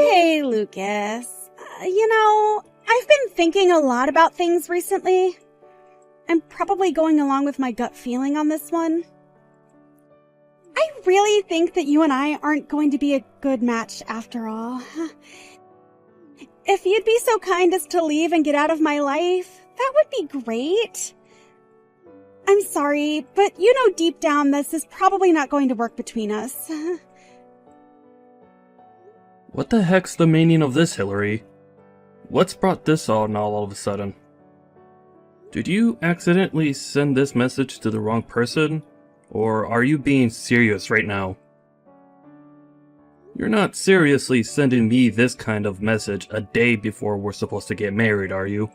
Hey, Lucas. I've been thinking a lot about things recently. I'm probably going along with my gut feeling on this one. I really think that you and I aren't going to be a good match after all. If you'd be so kind as to leave and get out of my life, that would be great. I'm sorry, but you know deep down this is probably not going to work between us. What the heck's the meaning of this, Hillary? What's brought this on all of a sudden? Did you accidentally send this message to the wrong person? Or are you being serious right now? You're not seriously sending me this kind of message a day before we're supposed to get married, are you?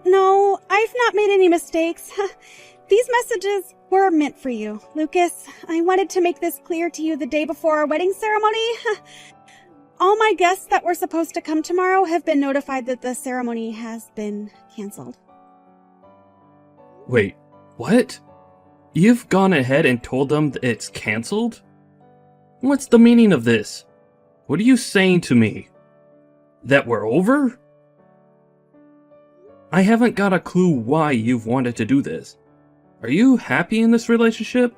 No, I've not made any mistakes. These messages were meant for you, Lucas. I wanted to make this clear to you the day before our wedding ceremony. All my guests that were supposed to come tomorrow have been notified that the ceremony has been canceled. Wait, what? You've gone ahead and told them that it's canceled? What's the meaning of this? What are you saying to me? That we're over? I haven't got a clue why you've wanted to do this. Are you happy in this relationship?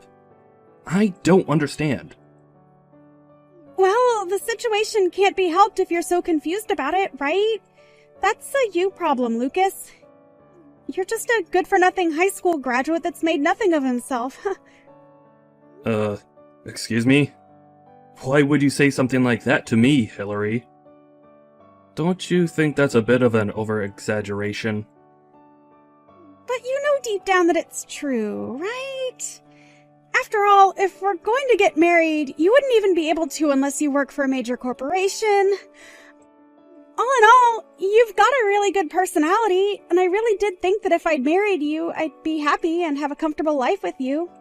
I don't understand. Well, the situation can't be helped if you're so confused about it, right? That's a you problem, Lucas. You're just a good-for-nothing high school graduate that's made nothing of himself. Excuse me? Why would you say something like that to me, Hillary? Don't you think that's a bit of an over-exaggeration? But you know deep down that it's true, right? After all, if we're going to get married, you wouldn't even be able to unless you work for a major corporation. All in all, you've got a really good personality, and I really did think that if I'd married you, I'd be happy and have a comfortable life with you.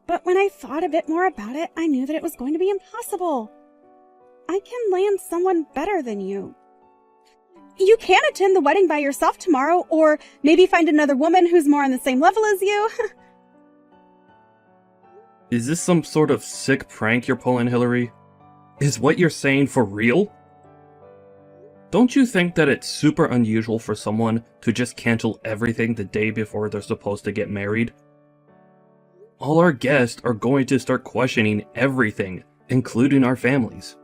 But when I thought a bit more about it, I knew that it was going to be impossible. I can land someone better than you. You can attend the wedding by yourself tomorrow, or maybe find another woman who's more on the same level as you. Is this some sort of sick prank you're pulling, Hillary? Is what you're saying for real? Don't you think that it's super unusual for someone to just cancel everything the day before they're supposed to get married? All our guests are going to start questioning everything, including our families.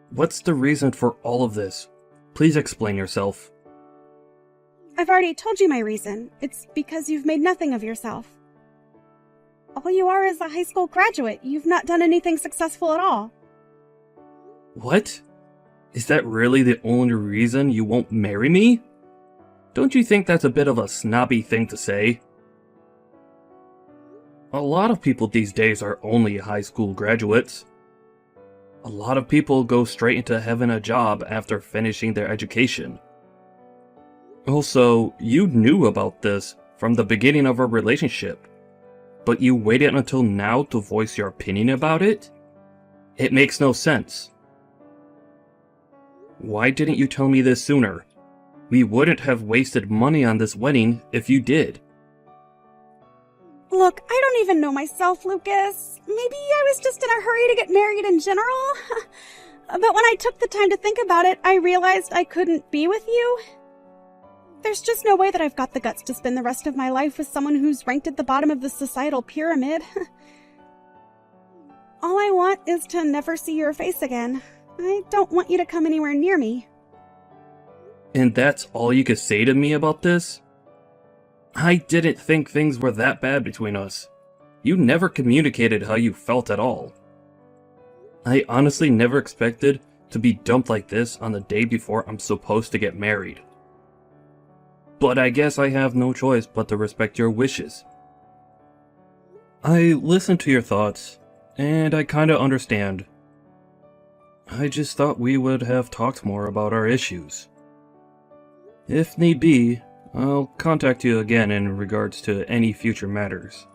What's the reason for all of this? Please explain yourself. I've already told you my reason. It's because you've made nothing of yourself. All you are is a high school graduate. You've not done anything successful at all. What? Is that really the only reason you won't marry me? Don't you think that's a bit of a snobby thing to say? A lot of people these days are only high school graduates. A lot of people go straight into having a job after finishing their education. Also, you knew about this from the beginning of our relationship, but you waited until now to voice your opinion about it? It makes no sense. Why didn't you tell me this sooner? We wouldn't have wasted money on this wedding if you did. Look, I don't even know myself, Lucas. Maybe I was just in a hurry to get married in general. But when I took the time to think about it, I realized I couldn't be with you. There's just no way that I've got the guts to spend the rest of my life with someone who's ranked at the bottom of the societal pyramid. All I want is to never see your face again. I don't want you to come anywhere near me. And that's all you could say to me about this? I didn't think things were that bad between us. You never communicated how you felt at all. I honestly never expected to be dumped like this on the day before I'm supposed to get married. But I guess I have no choice but to respect your wishes. I listened to your thoughts, and I kinda understand. I just thought we would have talked more about our issues. If need be, I'll contact you again in regards to any future matters.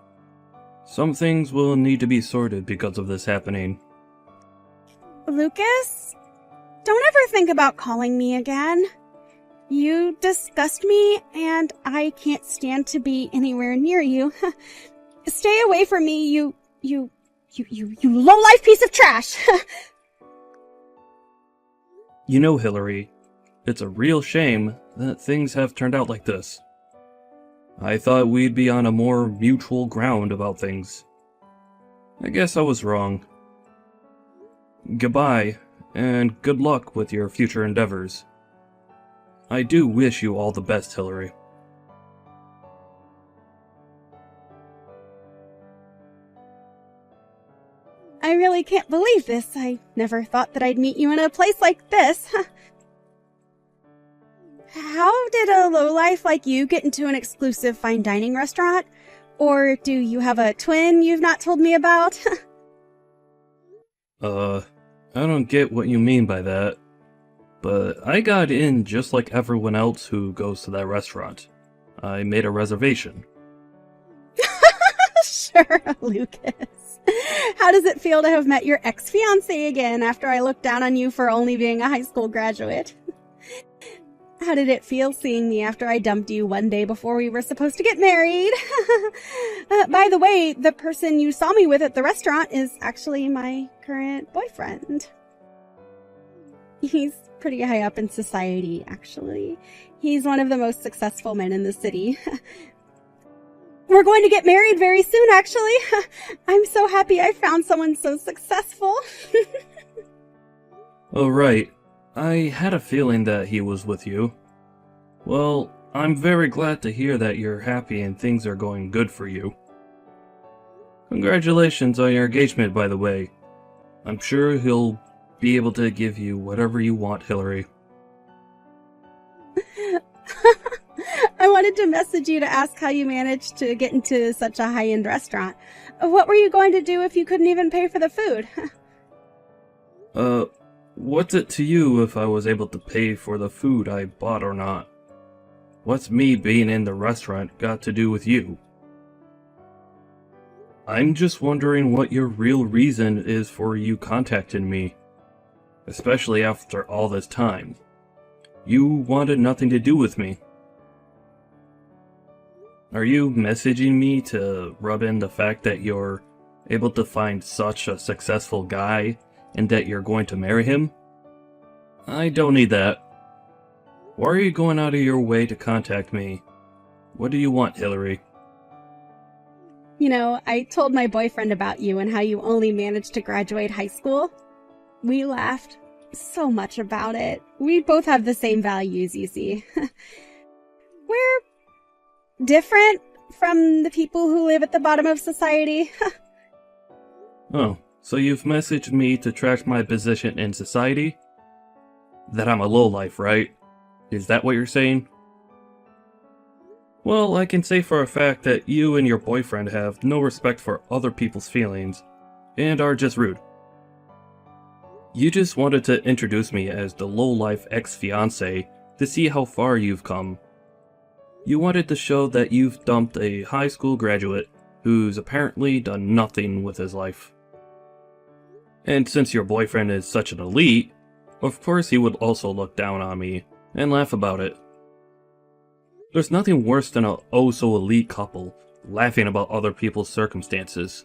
Some things will need to be sorted because of this happening. Lucas? Don't ever think about calling me again. You disgust me, and I can't stand to be anywhere near you. Stay away from me, you low-life piece of trash! You know, Hillary, it's a real shame that things have turned out like this. I thought we'd be on a more mutual ground about things. I guess I was wrong. Goodbye, and good luck with your future endeavors. I do wish you all the best, Hillary. I really can't believe this. I never thought that I'd meet you in a place like this. How did a lowlife like you get into an exclusive fine dining restaurant? Or do you have a twin you've not told me about? I don't get what you mean by that. But I got in just like everyone else who goes to that restaurant. I made a reservation. Sure, Lucas. How does it feel to have met your ex-fiancé again after I looked down on you for only being a high school graduate? How did it feel seeing me after I dumped you one day before we were supposed to get married? By the way, the person you saw me with at the restaurant is actually my current boyfriend. He's pretty high up in society, actually. He's one of the most successful men in the city. We're going to get married very soon, actually. I'm so happy I found someone so successful. Oh, right. I had a feeling that he was with you. Well, I'm very glad to hear that you're happy and things are going good for you. Congratulations on your engagement, by the way. I'm sure he'll be able to give you whatever you want, Hillary. I wanted to message you to ask how you managed to get into such a high-end restaurant. What were you going to do if you couldn't even pay for the food? What's it to you if I was able to pay for the food I bought or not? What's me being in the restaurant got to do with you? I'm just wondering what your real reason is for you contacting me. Especially after all this time. You wanted nothing to do with me. Are you messaging me to rub in the fact that you're able to find such a successful guy and that you're going to marry him? I don't need that. Why are you going out of your way to contact me? What do you want, Hillary? You know, I told my boyfriend about you and how you only managed to graduate high school. We laughed so much about it. We both have the same values, you see. We're different from the people who live at the bottom of society. Oh, so you've messaged me to track my position in society? That I'm a lowlife, right? Is that what you're saying? Well, I can say for a fact that you and your boyfriend have no respect for other people's feelings, and are just rude. You just wanted to introduce me as the lowlife ex-fiancé to see how far you've come. You wanted to show that you've dumped a high school graduate who's apparently done nothing with his life. And since your boyfriend is such an elite, of course he would also look down on me and laugh about it. There's nothing worse than a oh-so-elite couple laughing about other people's circumstances.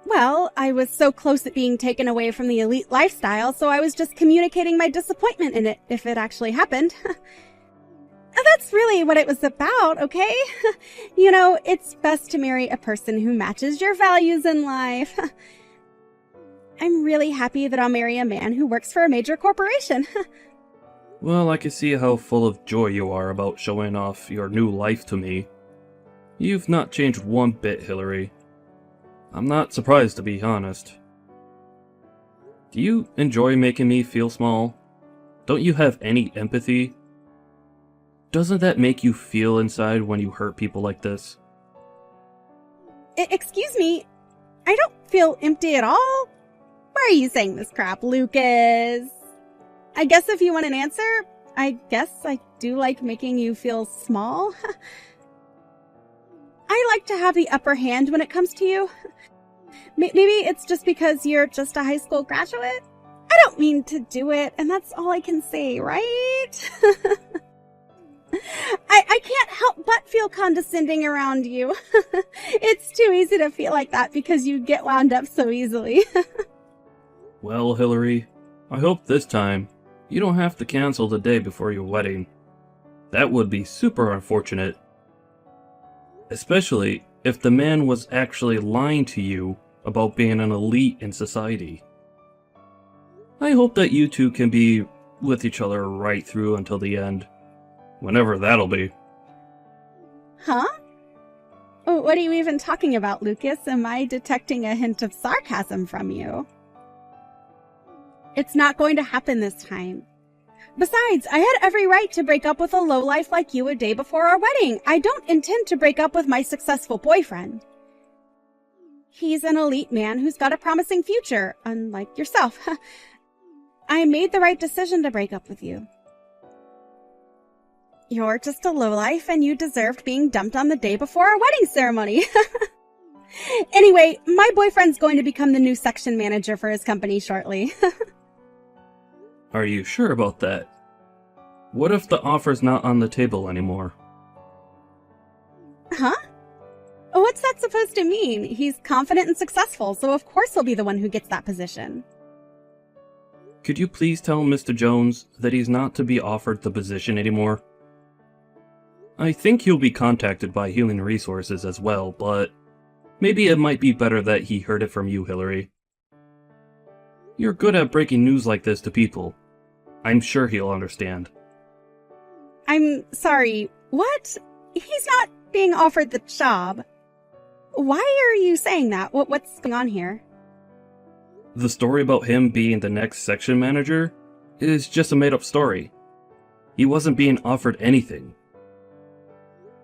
Well, I was so close at being taken away from the elite lifestyle, so I was just communicating my disappointment in it, if it actually happened. That's really what it was about, okay? You know, it's best to marry a person who matches your values in life. I'm really happy that I'll marry a man who works for a major corporation. Well, I can see how full of joy you are about showing off your new life to me. You've not changed one bit, Hillary. I'm not surprised, to be honest. Do you enjoy making me feel small? Don't you have any empathy? Doesn't that make you feel inside when you hurt people like this? Excuse me, I don't feel empty at all. Why are you saying this crap, Lucas? I guess if you want an answer, I guess I do like making you feel small. I like to have the upper hand when it comes to you. Maybe it's just because you're just a high school graduate? I don't mean to do it, and that's all I can say, right? I can't help but feel condescending around you. It's too easy to feel like that because you get wound up so easily. Well, Hillary, I hope this time you don't have to cancel the day before your wedding. That would be super unfortunate. Especially if the man was actually lying to you about being an elite in society. I hope that you two can be with each other right through until the end. Whenever that'll be. Huh? Oh, what are you even talking about, Lucas? Am I detecting a hint of sarcasm from you? It's not going to happen this time. Besides, I had every right to break up with a lowlife like you a day before our wedding. I don't intend to break up with my successful boyfriend. He's an elite man who's got a promising future, unlike yourself. I made the right decision to break up with you. You're just a lowlife and you deserved being dumped on the day before our wedding ceremony. Anyway, my boyfriend's going to become the new section manager for his company shortly. Are you sure about that? What if the offer's not on the table anymore? Huh? What's that supposed to mean? He's confident and successful, so of course he'll be the one who gets that position. Could you please tell Mr. Jones that he's not to be offered the position anymore? I think he'll be contacted by Healing Resources as well, but maybe it might be better that he heard it from you, Hillary. You're good at breaking news like this to people. I'm sure he'll understand. I'm sorry, what? He's not being offered the job. Why are you saying that? What's going on here? The story about him being the next section manager is just a made-up story. He wasn't being offered anything.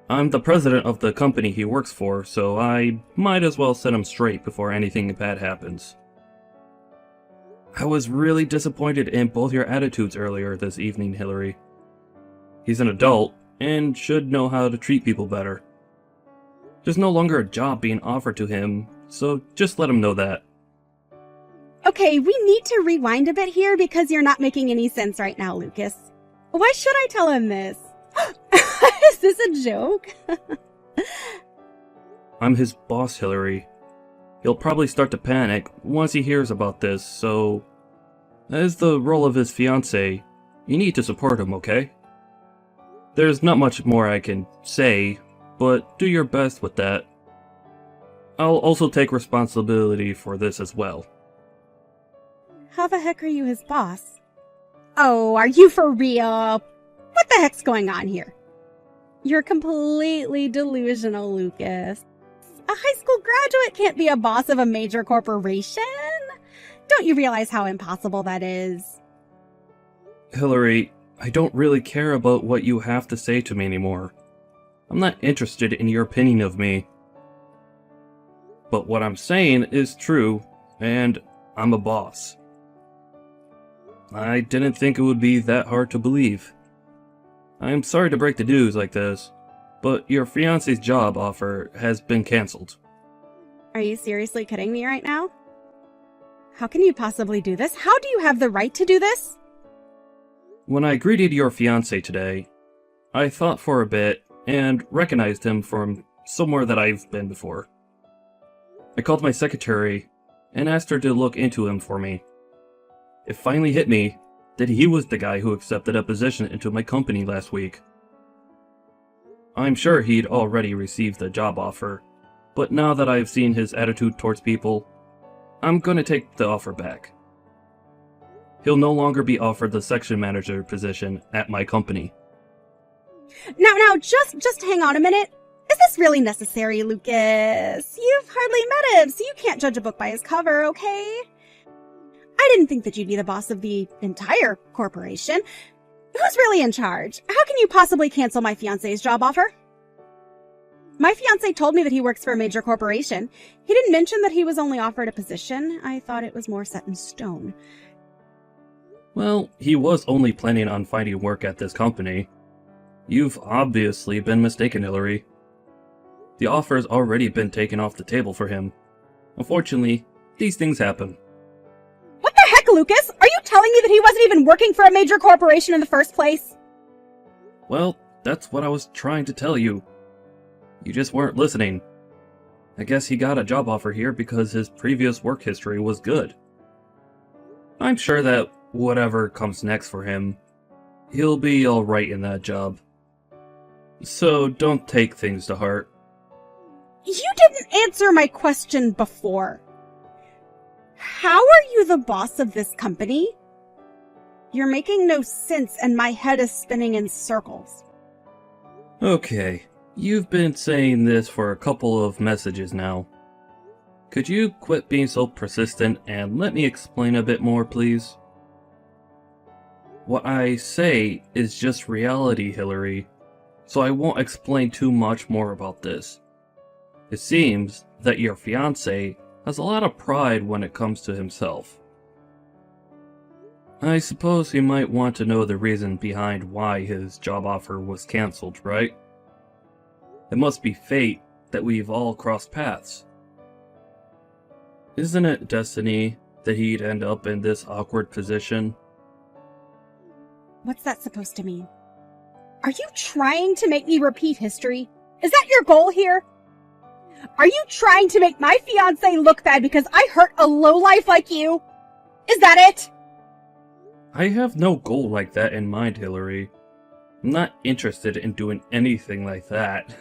I'm the president of the company he works for, so I might as well set him straight before anything bad happens. I was really disappointed in both your attitudes earlier this evening, Hillary. He's an adult and should know how to treat people better. There's no longer a job being offered to him, so just let him know that. Okay, we need to rewind a bit here because you're not making any sense right now, Lucas. Why should I tell him this? Is this a joke? I'm his boss, Hillary. He'll probably start to panic once he hears about this, so as the role of his fiancé, you need to support him, okay? There's not much more I can say, but do your best with that. I'll also take responsibility for this as well. How the heck are you his boss? Oh, are you for real? What the heck's going on here? You're completely delusional, Lucas. A high school graduate can't be a boss of a major corporation. Don't you realize how impossible that is? Hillary, I don't really care about what you have to say to me anymore. I'm not interested in your opinion of me. But what I'm saying is true, and I'm a boss. I didn't think it would be that hard to believe. I'm sorry to break the news like this, but your fiancé's job offer has been cancelled. Are you seriously kidding me right now? How can you possibly do this? How do you have the right to do this? When I greeted your fiancé today, I thought for a bit and recognized him from somewhere that I've been before. I called my secretary and asked her to look into him for me. It finally hit me that he was the guy who accepted a position into my company last week. I'm sure he'd already received the job offer, but now that I've seen his attitude towards people, I'm gonna take the offer back. He'll no longer be offered the section manager position at my company. Now, just hang on a minute. Is this really necessary, Lucas? You've hardly met him, so you can't judge a book by his cover, okay? I didn't think that you'd be the boss of the entire corporation. Who's really in charge? How can you possibly cancel my fiancé's job offer? My fiancé told me that he works for a major corporation. He didn't mention that he was only offered a position. I thought it was more set in stone. Well, he was only planning on finding work at this company. You've obviously been mistaken, Hillary. The offer's already been taken off the table for him. Unfortunately, these things happen. What the heck, Lucas? Are you telling me that he wasn't even working for a major corporation in the first place? Well, that's what I was trying to tell you. You just weren't listening. I guess he got a job offer here because his previous work history was good. I'm sure that whatever comes next for him, he'll be alright in that job. So don't take things to heart. You didn't answer my question before. How are you the boss of this company? You're making no sense and my head is spinning in circles. Okay, you've been saying this for a couple of messages now. Could you quit being so persistent and let me explain a bit more, please? What I say is just reality, Hillary, so I won't explain too much more about this. It seems that your fiancé has a lot of pride when it comes to himself. I suppose he might want to know the reason behind why his job offer was cancelled, right? It must be fate that we've all crossed paths. Isn't it destiny that he'd end up in this awkward position? What's that supposed to mean? Are you trying to make me repeat history? Is that your goal here? Are you trying to make my fiancé look bad because I hurt a lowlife like you? Is that it? I have no goal like that in mind, Hillary. I'm not interested in doing anything like that.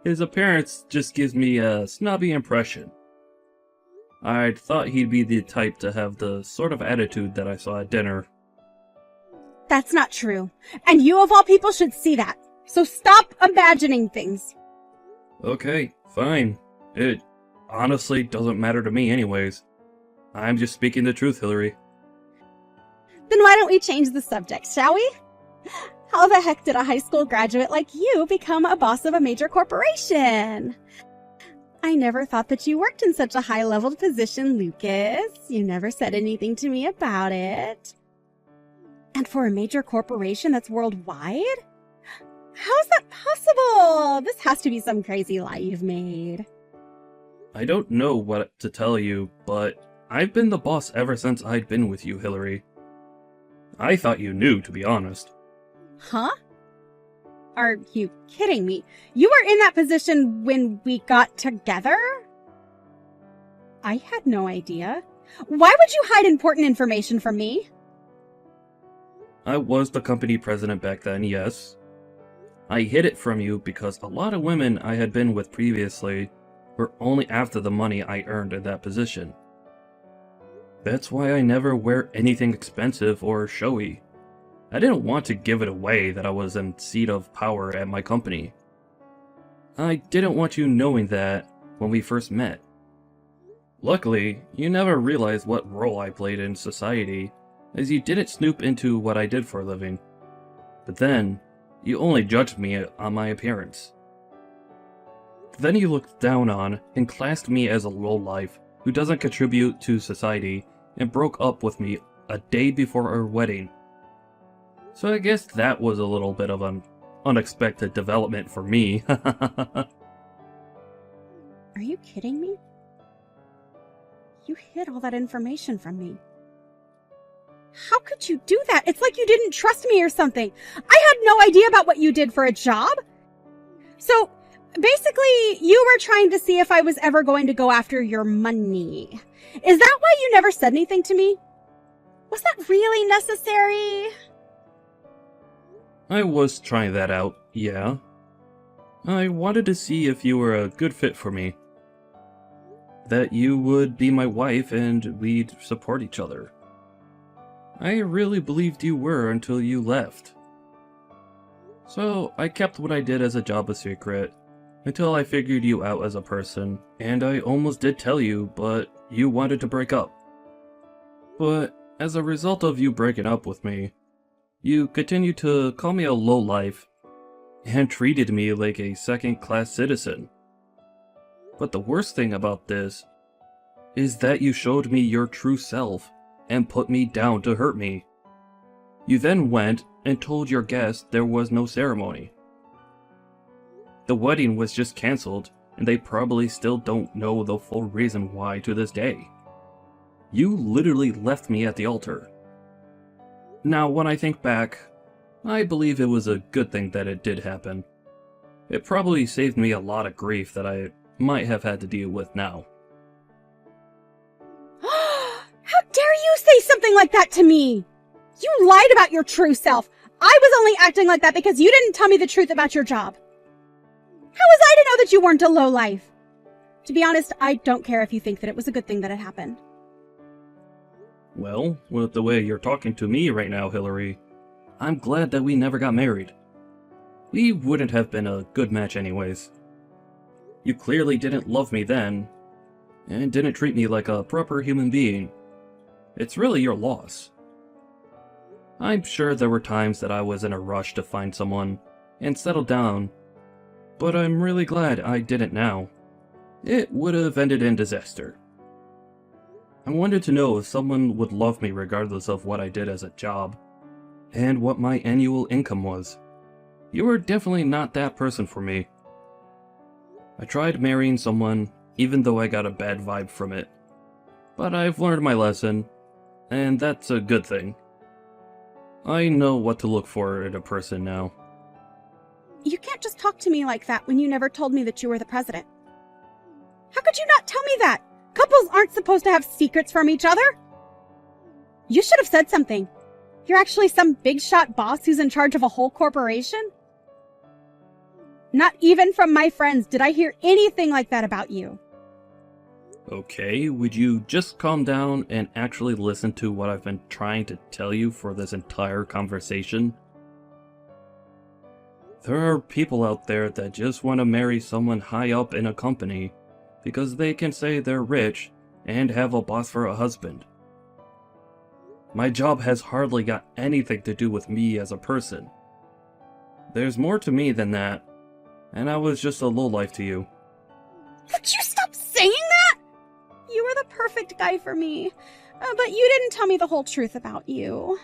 His appearance just gives me a snobby impression. I'd thought he'd be the type to have the sort of attitude that I saw at dinner. That's not true. And you of all people should see that. So stop imagining things. Okay, fine. It honestly doesn't matter to me anyways. I'm just speaking the truth, Hillary. Then why don't we change the subject, shall we? How the heck did a high school graduate like you become a boss of a major corporation? I never thought that you worked in such a high-leveled position, Lucas. You never said anything to me about it. And for a major corporation that's worldwide? How's that possible? This has to be some crazy lie you've made. I don't know what to tell you, but I've been the boss ever since I'd been with you, Hillary. I thought you knew, to be honest. Huh? Are you kidding me? You were in that position when we got together? I had no idea. Why would you hide important information from me? I was the company president back then, yes. I hid it from you because a lot of women I had been with previously were only after the money I earned in that position. That's why I never wear anything expensive or showy. I didn't want to give it away that I was in seat of power at my company. I didn't want you knowing that when we first met. Luckily, you never realized what role I played in society, as you didn't snoop into what I did for a living. But then, you only judged me on my appearance. Then you looked down on and classed me as a lowlife who doesn't contribute to society and broke up with me a day before our wedding. So I guess that was a little bit of an unexpected development for me. Are you kidding me? You hid all that information from me. How could you do that? It's like you didn't trust me or something. I had no idea about what you did for a job. So, basically, you were trying to see if I was ever going to go after your money. Is that why you never said anything to me? Was that really necessary? I was trying that out, yeah. I wanted to see if you were a good fit for me. That you would be my wife and we'd support each other. I really believed you were until you left. So I kept what I did as a job a secret, until I figured you out as a person, and I almost did tell you, but you wanted to break up. But as a result of you breaking up with me, you continued to call me a lowlife, and treated me like a second-class citizen. But the worst thing about this is that you showed me your true self and put me down to hurt me. You then went and told your guests there was no ceremony. The wedding was just cancelled, and they probably still don't know the full reason why to this day. You literally left me at the altar. Now, when I think back, I believe it was a good thing that it did happen. It probably saved me a lot of grief that I might have had to deal with now. How dare you say something anything like that to me. You lied about your true self. I was only acting like that because you didn't tell me the truth about your job. How was I to know that you weren't a lowlife? To be honest, I don't care if you think that it was a good thing that it happened. Well, with the way you're talking to me right now, Hillary, I'm glad that we never got married. We wouldn't have been a good match anyways. You clearly didn't love me then, and didn't treat me like a proper human being. It's really your loss. I'm sure there were times that I was in a rush to find someone and settle down, but I'm really glad I didn't now. It would have ended in disaster. I wanted to know if someone would love me regardless of what I did as a job, and what my annual income was. You were definitely not that person for me. I tried marrying someone, even though I got a bad vibe from it. But I've learned my lesson, and that's a good thing. I know what to look for in a person now. You can't just talk to me like that when you never told me that you were the president. How could you not tell me that? Couples aren't supposed to have secrets from each other. You should have said something. You're actually some big shot boss who's in charge of a whole corporation? Not even from my friends did I hear anything like that about you. Okay, would you just calm down and actually listen to what I've been trying to tell you for this entire conversation? There are people out there that just want to marry someone high up in a company because they can say they're rich and have a boss for a husband. My job has hardly got anything to do with me as a person. There's more to me than that, and I was just a lowlife to you. Would you stop saying that? You were the perfect guy for me, but you didn't tell me the whole truth about you.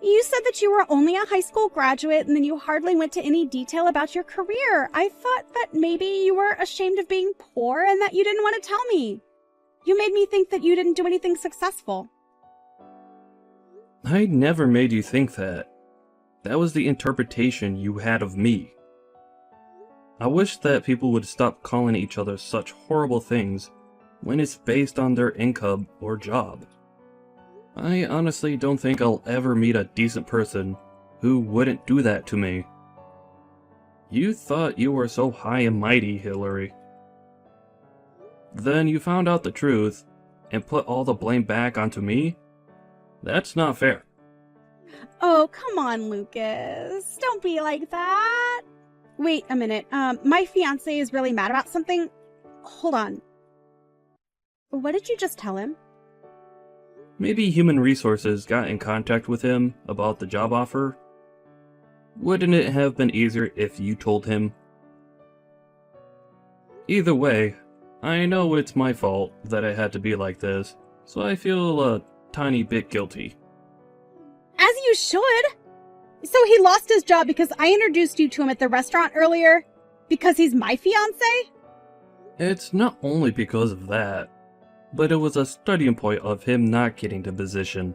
You said that you were only a high school graduate and then you hardly went to any detail about your career. I thought that maybe you were ashamed of being poor and that you didn't want to tell me. You made me think that you didn't do anything successful. I never made you think that. That was the interpretation you had of me. I wish that people would stop calling each other such horrible things when it's based on their income or job. I honestly don't think I'll ever meet a decent person who wouldn't do that to me. You thought you were so high and mighty, Hillary. Then you found out the truth and put all the blame back onto me? That's not fair. Oh, come on, Lucas. Don't be like that. Wait a minute. My fiance is really mad about something. Hold on. What did you just tell him? Maybe Human Resources got in contact with him about the job offer. Wouldn't it have been easier if you told him? Either way, I know it's my fault that it had to be like this, so I feel a tiny bit guilty. As you should. So he lost his job because I introduced you to him at the restaurant earlier? Because he's my fiance? It's not only because of that, but it was a starting point of him not getting the position.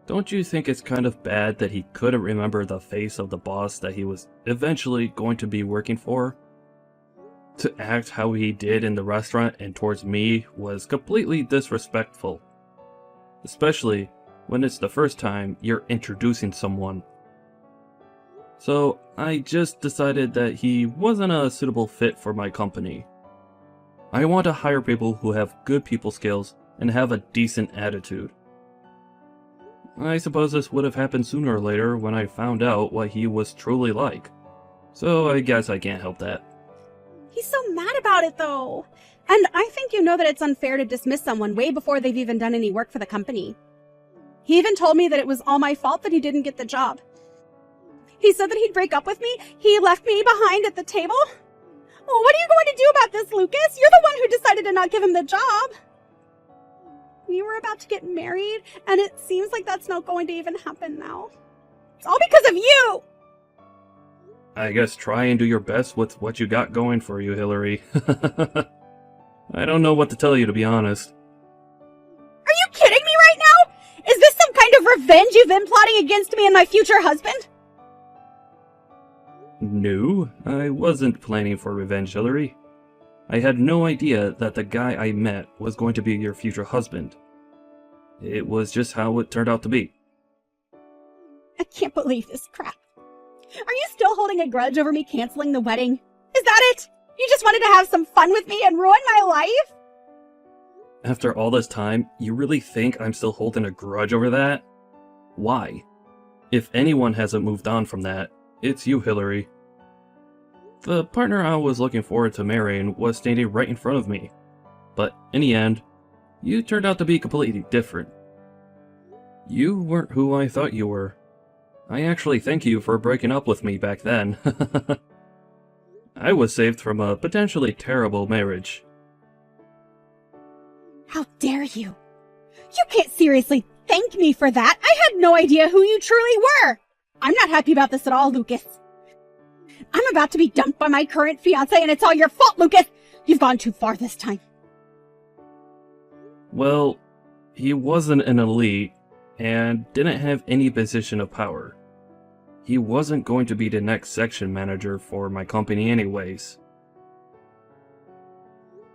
Don't you think it's kind of bad that he couldn't remember the face of the boss that he was eventually going to be working for? To act how he did in the restaurant and towards me was completely disrespectful. Especially when it's the first time you're introducing someone. So I just decided that he wasn't a suitable fit for my company. I want to hire people who have good people skills and have a decent attitude. I suppose this would have happened sooner or later when I found out what he was truly like. So I guess I can't help that. He's so mad about it, though. And I think you know that it's unfair to dismiss someone way before they've even done any work for the company. He even told me that it was all my fault that he didn't get the job. He said that he'd break up with me. He left me behind at the table. Well, what are you going to do about this, Lucas? You're the one who decided to not give him the job. We were about to get married, and it seems like that's not going to even happen now. It's all because of you! I guess try and do your best with what you got going for you, Hillary. I don't know what to tell you, to be honest. Are you kidding me right now? Is this some kind of revenge you've been plotting against me and my future husband? No, I wasn't planning for revenge, Hillary. I had no idea that the guy I met was going to be your future husband. It was just how it turned out to be. I can't believe this crap. Are you still holding a grudge over me canceling the wedding? Is that it? You just wanted to have some fun with me and ruin my life? After all this time, you really think I'm still holding a grudge over that? Why? If anyone hasn't moved on from that, it's you, Hillary. The partner I was looking forward to marrying was standing right in front of me. But in the end, you turned out to be completely different. You weren't who I thought you were. I actually thank you for breaking up with me back then. I was saved from a potentially terrible marriage. How dare you? You can't seriously thank me for that. I had no idea who you truly were. I'm not happy about this at all, Lucas. I'm about to be dumped by my current fiancé, and it's all your fault, Lucas. You've gone too far this time. Well, he wasn't an elite and didn't have any position of power. He wasn't going to be the next section manager for my company anyways.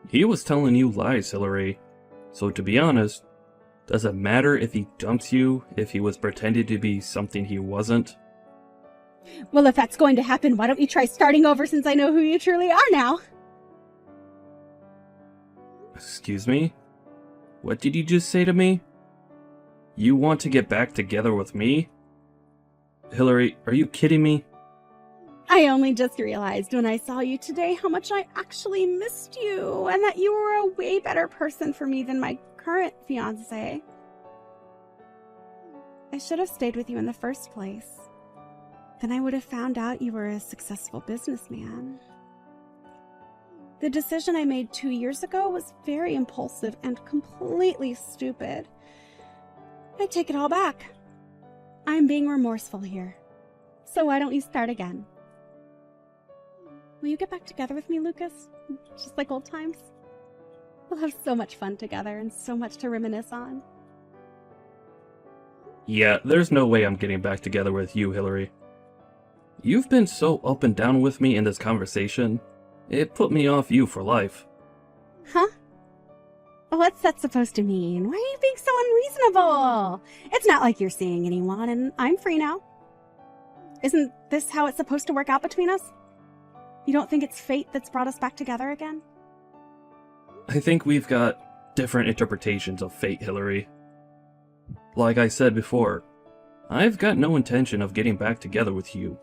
He was telling you lies, Hillary. So to be honest, does it matter if he dumps you if he was pretending to be something he wasn't? Well, if that's going to happen, why don't you try starting over since I know who you truly are now? Excuse me? What did you just say to me? You want to get back together with me? Hillary, are you kidding me? I only just realized when I saw you today how much I actually missed you, and that you were a way better person for me than my current fiancé. I should have stayed with you in the first place. Then I would have found out you were a successful businessman. The decision I made 2 years ago was very impulsive and completely stupid. I take it all back. I'm being remorseful here. So why don't you start again? Will you get back together with me, Lucas? Just like old times? We'll have so much fun together and so much to reminisce on. Yeah, there's no way I'm getting back together with you, Hillary. You've been so up and down with me in this conversation. It put me off you for life. Huh? What's that supposed to mean? Why are you being so unreasonable? It's not like you're seeing anyone, and I'm free now. Isn't this how it's supposed to work out between us? You don't think it's fate that's brought us back together again? I think we've got different interpretations of fate, Hillary. Like I said before, I've got no intention of getting back together with you.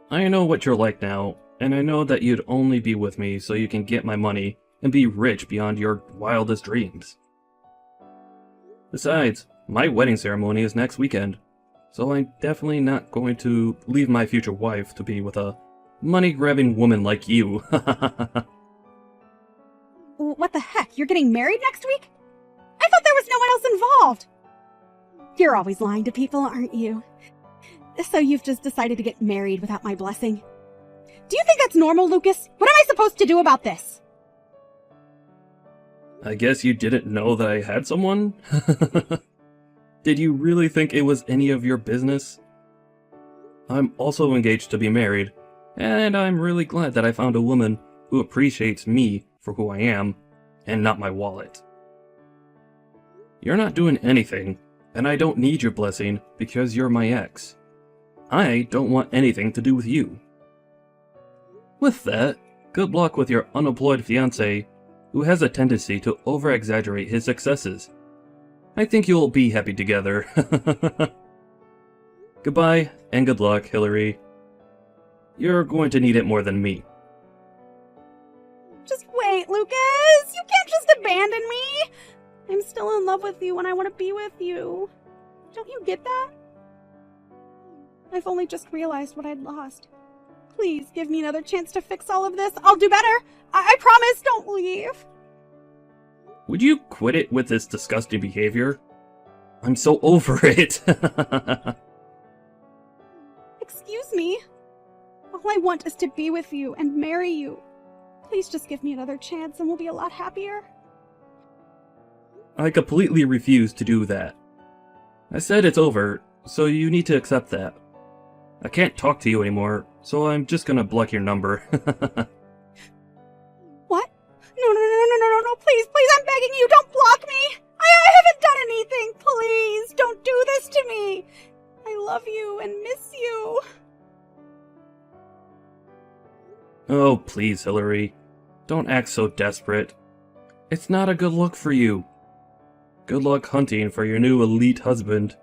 I know what you're like now, and I know that you'd only be with me so you can get my money and be rich beyond your wildest dreams. Besides, my wedding ceremony is next weekend, so I'm definitely not going to leave my future wife to be with a money-grabbing woman like you. What the heck? You're getting married next week? I thought there was no one else involved. You're always lying to people, aren't you? So you've just decided to get married without my blessing. Do you think that's normal, Lucas? What am I supposed to do about this? I guess you didn't know that I had someone? Did you really think it was any of your business? I'm also engaged to be married, and I'm really glad that I found a woman who appreciates me for who I am, and not my wallet. You're not doing anything, and I don't need your blessing because you're my ex. I don't want anything to do with you. With that, good luck with your unemployed fiancé, who has a tendency to over-exaggerate his successes. I think you'll be happy together. Goodbye, and good luck, Hillary. You're going to need it more than me. Just wait, Lucas! You can't just abandon me! I'm still in love with you and I want to be with you. Don't you get that? I've only just realized what I'd lost. Please give me another chance to fix all of this. I'll do better. I promise. Don't leave. Would you quit it with this disgusting behavior? I'm so over it. Excuse me. All I want is to be with you and marry you. Please just give me another chance and we'll be a lot happier. I completely refuse to do that. I said it's over, so you need to accept that. I can't talk to you anymore, so I'm just gonna block your number. What? No, please, I'm begging you, don't block me! I haven't done Oh, please, Hillary. Don't act so desperate. It's not a good look for you. Good luck hunting for your new elite husband.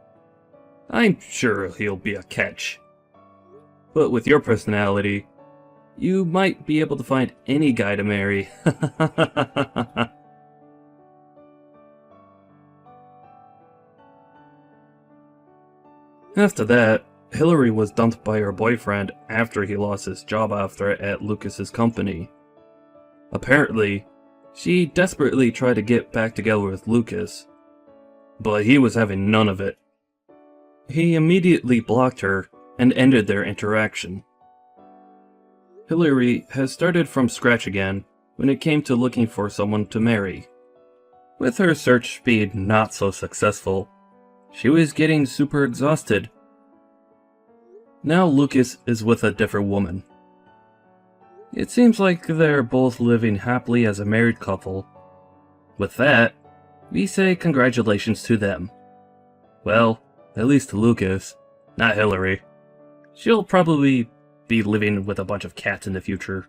I'm sure he'll be a catch. But with your personality, you might be able to find any guy to marry. After that, Hillary was dumped by her boyfriend after he lost his job at Lucas's company. Apparently, she desperately tried to get back together with Lucas, but he was having none of it. He immediately blocked her and ended their interaction. Hillary has started from scratch again when it came to looking for someone to marry. With her search being not so successful, she was getting super exhausted. Now Lucas is with a different woman. It seems like they're both living happily as a married couple. With that, we say congratulations to them. Well, at least to Lucas, not Hillary. She'll probably be living with a bunch of cats in the future.